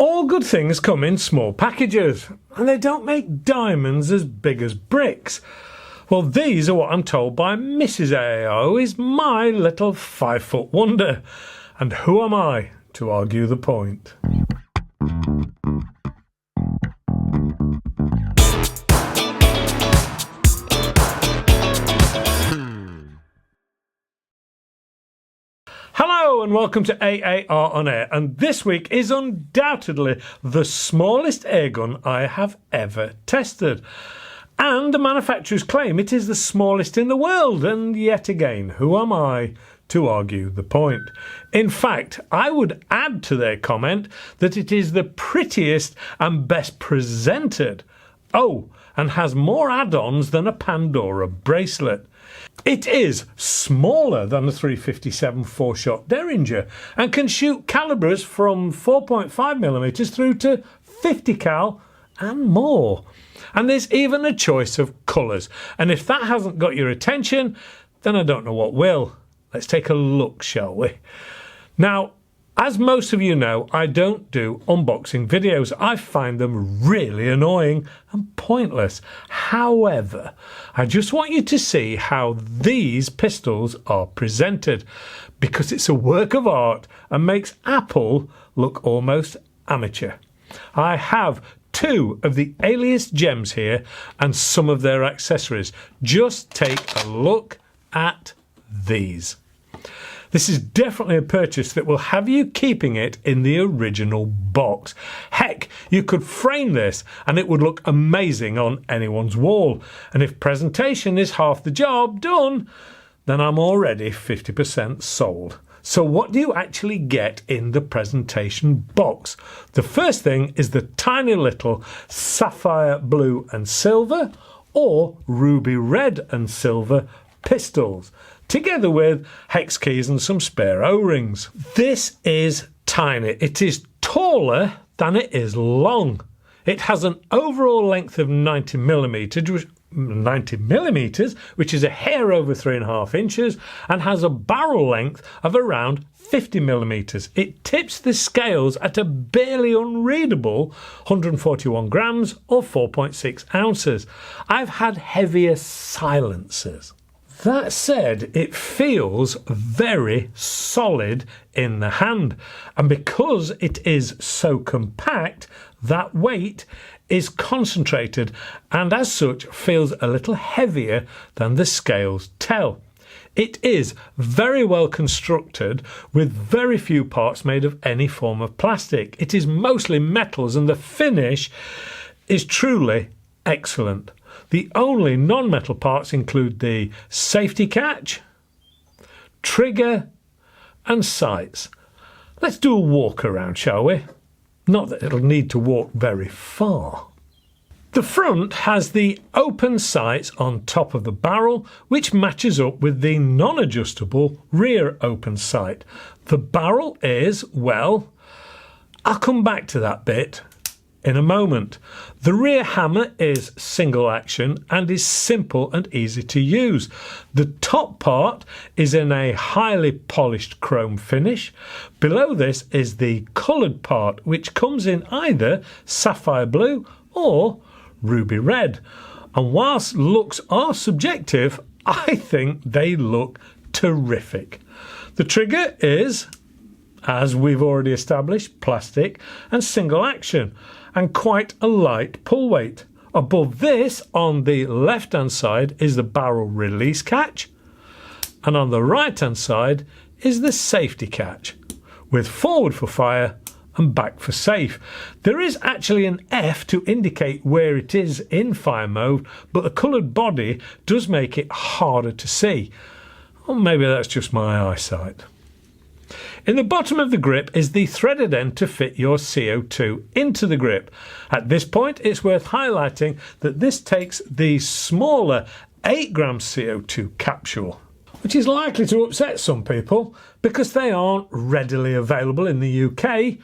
All good things come in small packages, and they don't make diamonds as big as bricks. Well, these are what I'm told by Mrs. AAO is my little 5-foot wonder. And who am I to argue the point? Hello and welcome to AAR on Air, and this week is undoubtedly the smallest airgun I have ever tested. And the manufacturers claim it is the smallest in the world, and yet again, who am I to argue the point? In fact, I would add to their comment that it is the prettiest and best presented. Oh, and has more add-ons than a Pandora bracelet. It is smaller than the 357 4-shot Derringer and can shoot calibers from 4.5mm through to 50 cal and more. And there's even a choice of colours. And if that hasn't got your attention, then I don't know what will. Let's take a look, shall we? Now, as most of you know, I don't do unboxing videos. I find them really annoying and pointless. However, I just want you to see how these pistols are presented, because it's a work of art and makes Apple look almost amateur. I have two of the Alias Gems here and some of their accessories. Just take a look at these. This is definitely a purchase that will have you keeping it in the original box. Heck, you could frame this and it would look amazing on anyone's wall. And if presentation is half the job done, then I'm already 50% sold. So what do you actually get in the presentation box? The first thing is the tiny little sapphire blue and silver or ruby red and silver pistols, together with hex keys and some spare O-rings. This is tiny. It is taller than it is long. It has an overall length of 90mm, which is a hair over 3.5 inches, and has a barrel length of around 50mm. It tips the scales at a barely unreadable 141 grams or 4.6 ounces. I've had heavier silencers. That said, it feels very solid in the hand, and because it is so compact, that weight is concentrated and as such feels a little heavier than the scales tell. It is very well constructed with very few parts made of any form of plastic. It is mostly metals and the finish is truly excellent. The only non-metal parts include the safety catch, trigger and sights. Let's do a walk around, shall we? Not that it'll need to walk very far. The front has the open sights on top of the barrel, which matches up with the non-adjustable rear open sight. The barrel is, well, I'll come back to that bit in a moment. The rear hammer is single action and is simple and easy to use. The top part is in a highly polished chrome finish. Below this is the coloured part, which comes in either sapphire blue or ruby red. And whilst looks are subjective, I think they look terrific. The trigger is, as we've already established, plastic and single action, and quite a light pull weight. Above this, on the left hand side, is the barrel release catch, and on the right hand side is the safety catch, with forward for fire and back for safe. There is actually an F to indicate where it is in fire mode, but the coloured body does make it harder to see. Or maybe that's just my eyesight. In the bottom of the grip is the threaded end to fit your CO2 into the grip. At this point, it's worth highlighting that this takes the smaller 8-gram CO2 capsule, which is likely to upset some people because they aren't readily available in the UK,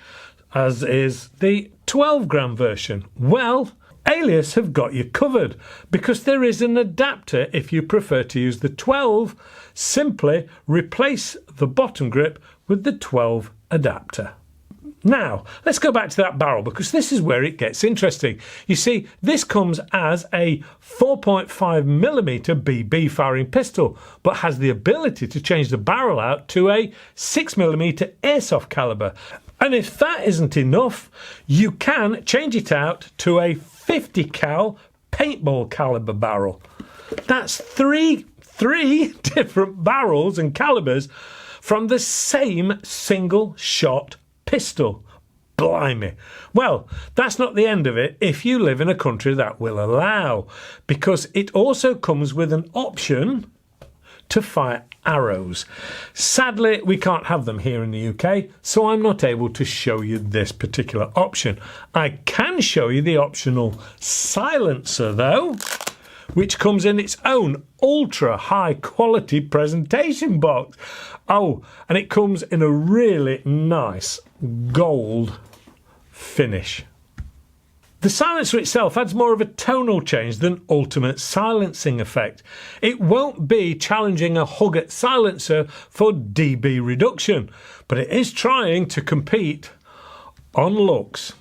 as is the 12-gram version. Well, Alias have got you covered because there is an adapter if you prefer to use the 12. Simply replace the bottom grip with the 12 adapter. Now, let's go back to that barrel, because this is where it gets interesting. You see, this comes as a 4.5mm BB firing pistol, but has the ability to change the barrel out to a 6mm airsoft caliber. And if that isn't enough, you can change it out to a 50 cal paintball caliber barrel. That's three different barrels and calibers from the same single shot pistol. Blimey. Well, that's not the end of it if you live in a country that will allow, because it also comes with an option to fire arrows. Sadly, we can't have them here in the UK, so I'm not able to show you this particular option. I can show you the optional silencer though, which comes in its own ultra high quality presentation box. Oh, and it comes in a really nice gold finish. The silencer itself adds more of a tonal change than ultimate silencing effect. It won't be challenging a Huggett silencer for dB reduction, but it is trying to compete on looks.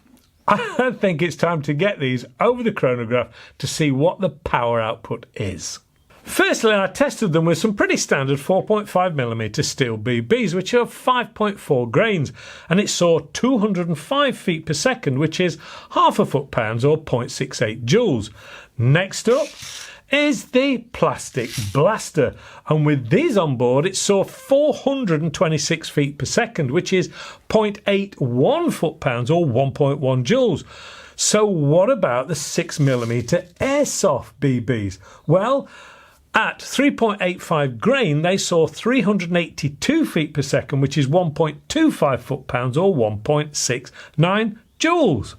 I think it's time to get these over the chronograph to see what the power output is. Firstly, I tested them with some pretty standard 4.5mm steel BBs, which are 5.4 grains, and it saw 205 feet per second, which is half a foot-pounds or 0.68 joules. Next up is the plastic blaster, and with these on board it saw 426 feet per second, which is 0.81 foot-pounds or 1.1 joules. So what about the 6mm airsoft BBs? Well, at 3.85 grain, they saw 382 feet per second, which is 1.25 foot-pounds or 1.69 joules.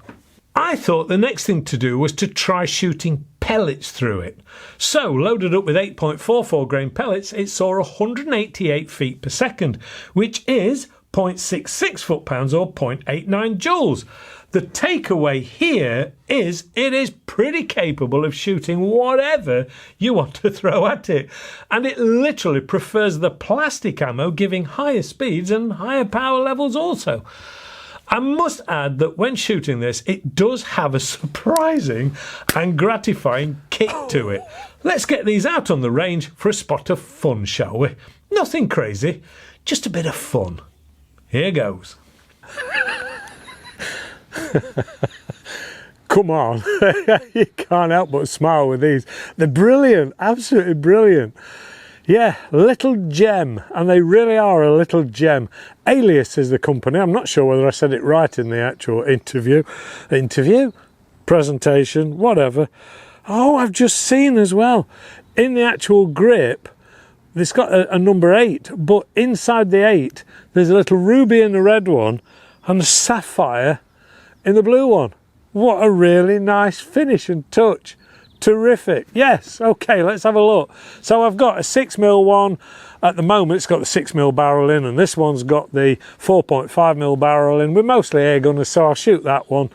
I thought the next thing to do was to try shooting pellets through it. So, loaded up with 8.44 grain pellets, it saw 188 feet per second, which is 0.66 foot-pounds or 0.89 joules. The takeaway here is it is pretty capable of shooting whatever you want to throw at it, and it literally prefers the plastic ammo, giving higher speeds and higher power levels also. I must add that when shooting this, it does have a surprising and gratifying kick to it. Let's get these out on the range for a spot of fun, shall we? Nothing crazy, just a bit of fun. Here goes. Come on. You can't help but smile with these. They're brilliant, absolutely brilliant. Yeah, little gem, and they really are a little gem. Alias is the company. I'm not sure whether I said it right in the actual interview, presentation, whatever. Oh, I've just seen as well, in the actual grip, it's got a number 8, but inside the 8, there's a little ruby in the red one and a sapphire in the blue one. What a really nice finish and touch. Terrific. Yes, okay, let's have a look. So I've got a 6mm one. At the moment it's got the 6mm barrel in, and this one's got the 4.5mm barrel in. We're mostly airgunners, so I'll shoot that one.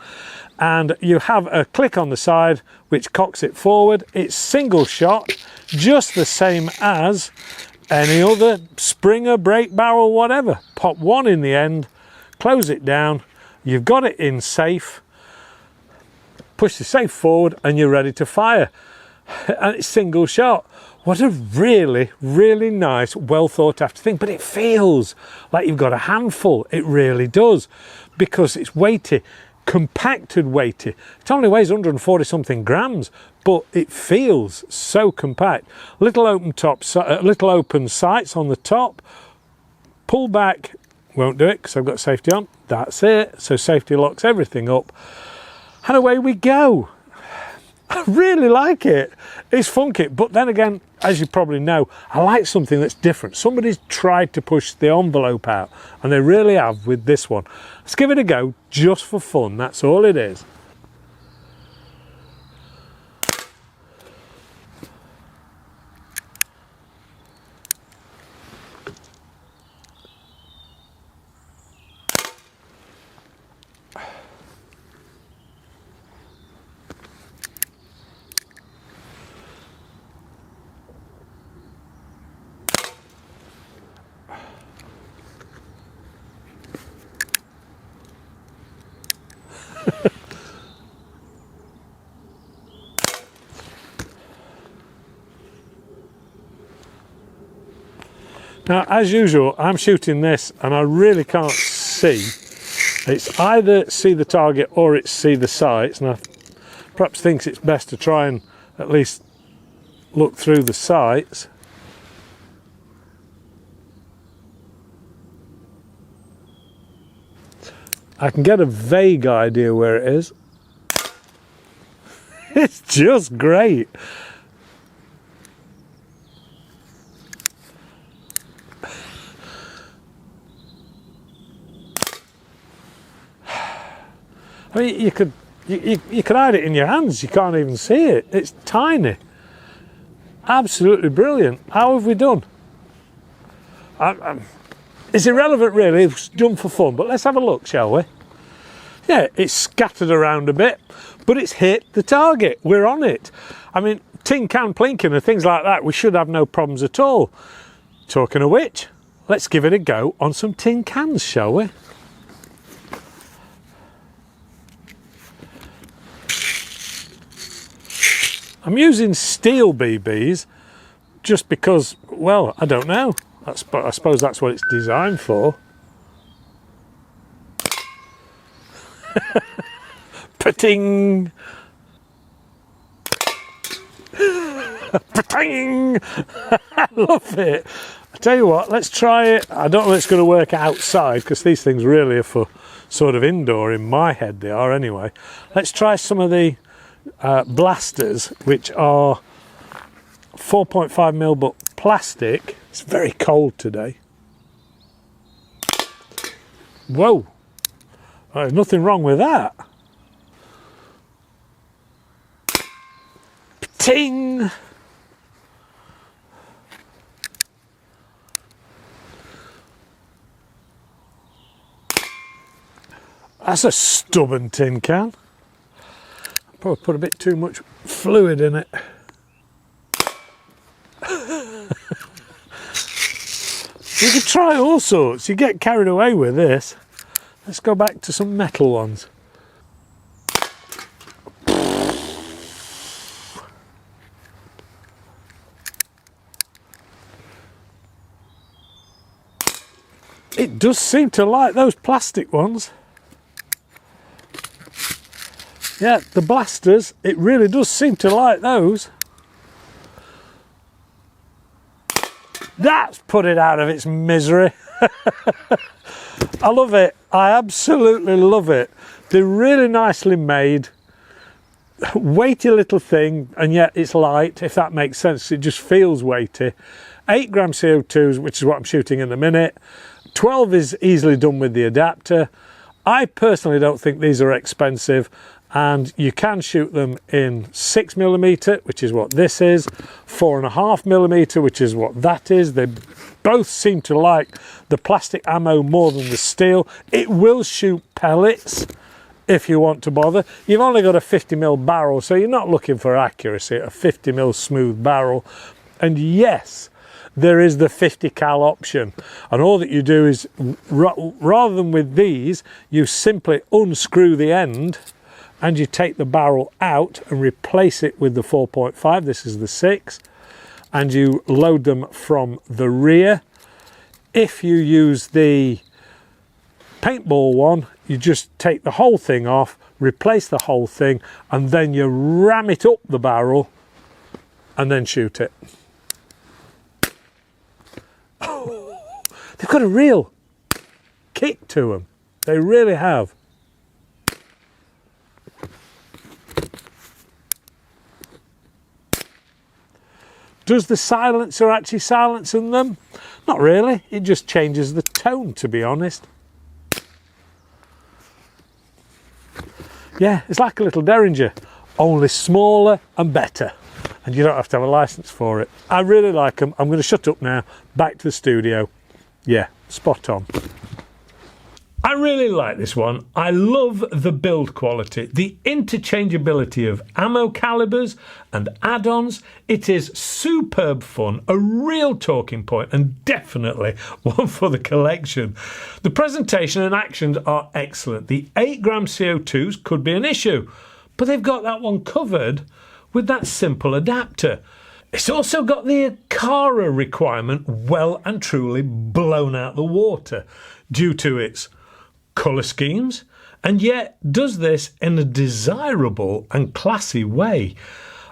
And you have a click on the side which cocks it forward. It's single shot, just the same as any other Springer, break barrel, whatever. Pop one in the end, close it down, you've got it in safe, push the safe forward and you're ready to fire. And it's single shot. What a really, really nice, well thought after thing. But it feels like you've got a handful. It really does, because it's weighty, compacted weighty. It only weighs 140 something grams, but it feels so compact. Little open sights on the top. Pull back, won't do it because I've got safety on. That's it. So safety locks everything up. And away we go. I really like it. It's funky, but then again, as you probably know, I like something that's different. Somebody's tried to push the envelope out, and they really have with this one. Let's give it a go just for fun. That's all it is. Now, as usual, I'm shooting this and I really can't see. It's either see the target or it's see the sights, and I perhaps thinks it's best to try and at least look through the sights. I can get a vague idea where it is. It's just great. I mean, you could hide it in your hands. You can't even see it. It's tiny. Absolutely brilliant. How have we done? It's irrelevant really. It's done for fun. But let's have a look, shall we? Yeah, it's scattered around a bit, but it's hit the target. We're on it. I mean, tin can plinking and things like that, we should have no problems at all. Talking of which, let's give it a go on some tin cans, shall we? I'm using steel BBs just because, well, I don't know. I suppose that's what it's designed for. Pating! Pating! I love it. I tell you what, let's try it. I don't know if it's going to work outside because these things really are for sort of indoor. In my head they are anyway. Let's try some of the blasters, which are 4.5mm but plastic. It's very cold today. Whoa, there's nothing wrong with that. Ting! That's a stubborn tin can. Probably put a bit too much fluid in it. You could try all sorts. You get carried away with this. Let's go back to some metal ones. It does seem to like those plastic ones. Yeah, the blasters, it really does seem to like those. That's put it out of its misery. I love it. I absolutely love it. They're really nicely made. Weighty little thing, and yet it's light, if that makes sense. It just feels weighty. 8 gram CO2s, which is what I'm shooting in a minute. 12 is easily done with the adapter. I personally don't think these are expensive, and you can shoot them in 6mm, which is what this is, 4.5mm, which is what that is. They both seem to like the plastic ammo more than the steel. It will shoot pellets if you want to bother. You've only got a 50mm barrel, so you're not looking for accuracy, a 50mm smooth barrel. And yes, there is the 50 cal option, and all that you do is, rather than with these, you simply unscrew the end and you take the barrel out and replace it with the 4.5. This is the 6, and you load them from the rear. If you use the paintball one, you just take the whole thing off, replace the whole thing, and then you ram it up the barrel and then shoot it. Oh, they've got a real kick to them. They really have. Does the silencer actually silence them? Not really. It just changes the tone, to be honest. Yeah, it's like a little Derringer, only smaller and better. And you don't have to have a license for it. I really like them. I'm going to shut up now. Back to the studio. Yeah, spot on. I really like this one. I love the build quality, the interchangeability of ammo calibers and add-ons. It is superb fun, a real talking point, and definitely one for the collection. The presentation and actions are excellent. The 8-gram CO2s could be an issue, but they've got that one covered with that simple adapter. It's also got the ACARA requirement well and truly blown out the water due to its colour schemes, and yet does this in a desirable and classy way.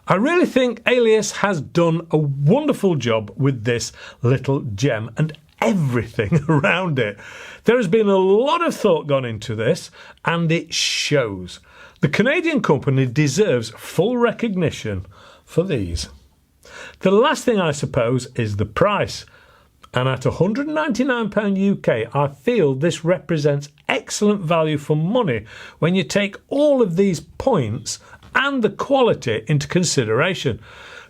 I really think Alias has done a wonderful job with this little gem and everything around it. There has been a lot of thought gone into this, and it shows. The Canadian company deserves full recognition for these. The last thing, I suppose, is the price. And at £199 UK, I feel this represents excellent value for money when you take all of these points and the quality into consideration.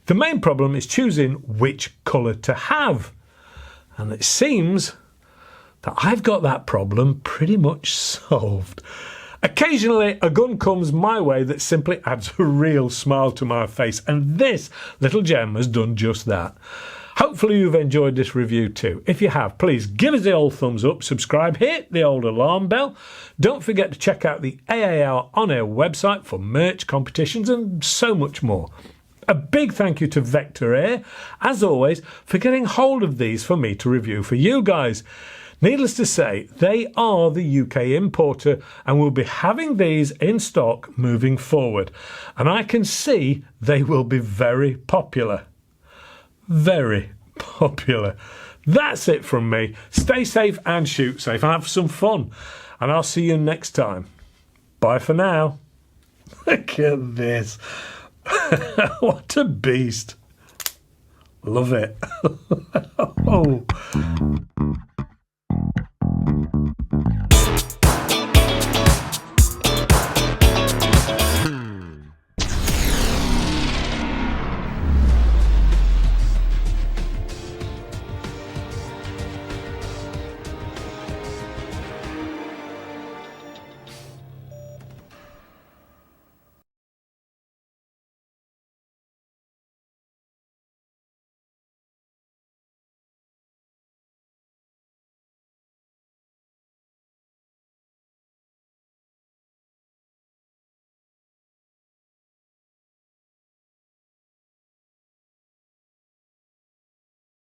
The main problem is choosing which colour to have. And it seems that I've got that problem pretty much solved. Occasionally, a gun comes my way that simply adds a real smile to my face, and this little gem has done just that. Hopefully you've enjoyed this review too. If you have, please give us the old thumbs up, subscribe, hit the old alarm bell. Don't forget to check out the AAR On Air website for merch, competitions and so much more. A big thank you to Vector Air, as always, for getting hold of these for me to review for you guys. Needless to say, they are the UK importer and will be having these in stock moving forward. And I can see they will be very popular. Very popular. That's it from me. Stay safe and shoot safe and have some fun. And I'll see you next time. Bye for now. Look at this. What a beast. Love it. Oh.